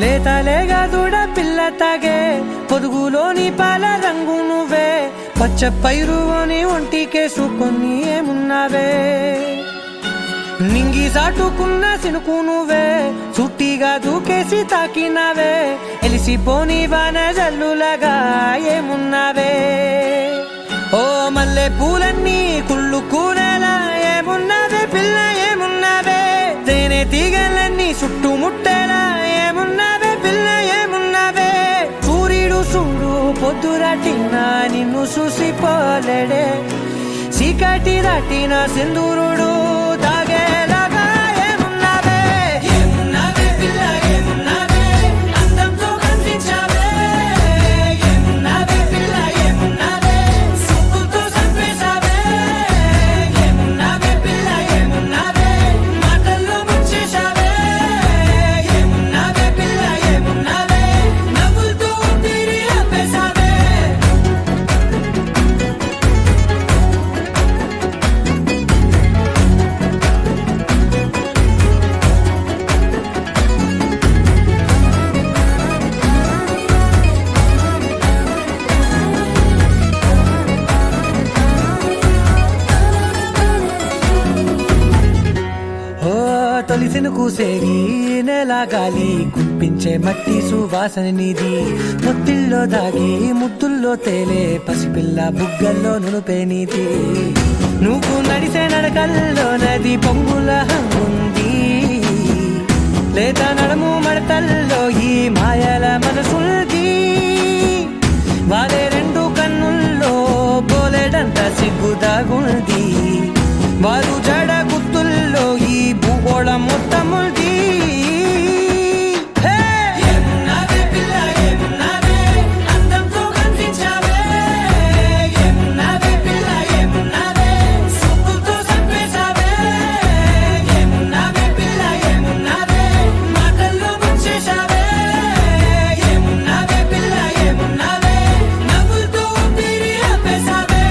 లేతలేగా దూడ పిల్ల తాగే పొదుగులోని పాల రంగు నువ్వే పచ్చ పైరుని ఒంటికేసుకొని ఏమున్నావే నింగి సాటుకున్న సినుకు నువ్వే చుట్టిగా దూకేసి తాకినావే ఎలిసిపోని వాన జల్లులగా ఏమున్నావే ఓ మల్లె పూలన్నీ కుళ్ళు కూనేలా ఏమున్నావే పిల్ల ఏమున్నావే తేనె తీగలన్నీ చుట్టుముట్టేలా ఏమున్నావే పిల్ల ఏమున్నావే సూర్యుడు చూడు పొద్దురాటిన నిన్ను చూసిపోలేడే చీకటి దాటిన సింధూరుడు తాగేలాగా ఏమున్నావే ఏమున్నావే పిల్ల ఏమున్నావే అందంతో కనిపించావే ఏమున్నావే పిల్ల ఏమున్నావే సుక్కుతో చంపేశావే ఏమున్నావే పిల్ల ఏమున్నావే మాటల్లో ముంచేశావే ఏమున్నావే పిల్ల ఏమున్నావే నవ్వులతో ఊపిరి ఆపేశావే తొలిసిన కూసేరి నెల గాలి గుప్పించే మట్టి సువాసన నీది ముత్తిల్లో దాగి ముద్దుల్లో తేలే పసిపిల్ల బుగ్గల్లో నునుపే నీది నువ్వు నడిసే నడకల్లో నది పొంగుల హంగుంది లేత నడము మడతల్లో ఈ మాయల మనసుంది వాలే రెండు కన్నుల్లో పోలేడంత సిగ్గుదాగుంది వారు జడ గుత్తుల్లో ఈ భూగోళం మొత్తముంది ఏమున్నావే పిల్ల ఏమున్నావే అందంతో కనిపించావే ఏమున్నావే పిల్ల ఏమున్నావే సుక్కుతో చంపేశావే ఏమున్నావే పిల్ల ఏమున్నావే మాటల్లో ముంచేశావే ఏమున్నావే పిల్ల ఏమున్నావే నవ్వులతో ఊపిరి ఆపేశావే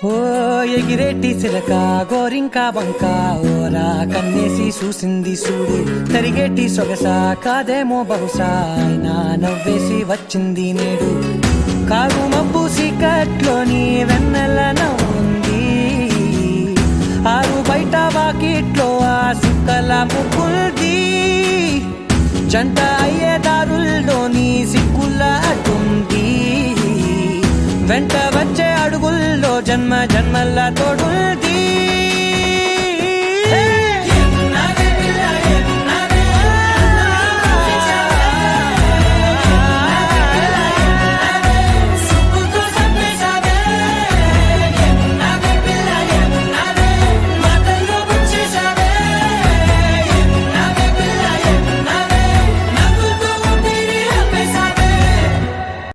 ఓ ఎగిరేటి సిలక గోరింకా బంక ఓరా కన్నేసి చూసింది చూడు తరిగేటి సొగస కాదేమో బహుశా అయినా నవ్వేసి వచ్చింది నేడు కారు మబ్బు సీకట్లోని వెన్నెల నవ్వుంది ఆరు బయట వాకిట్లో ఆ సుక్కల ముగ్గుల్ది జంట అయ్యే దారుల్లోని సిక్కుల అడ్డుంది వెంట వచ్చే అడుగుల్లో జన్మ జన్మల తోడు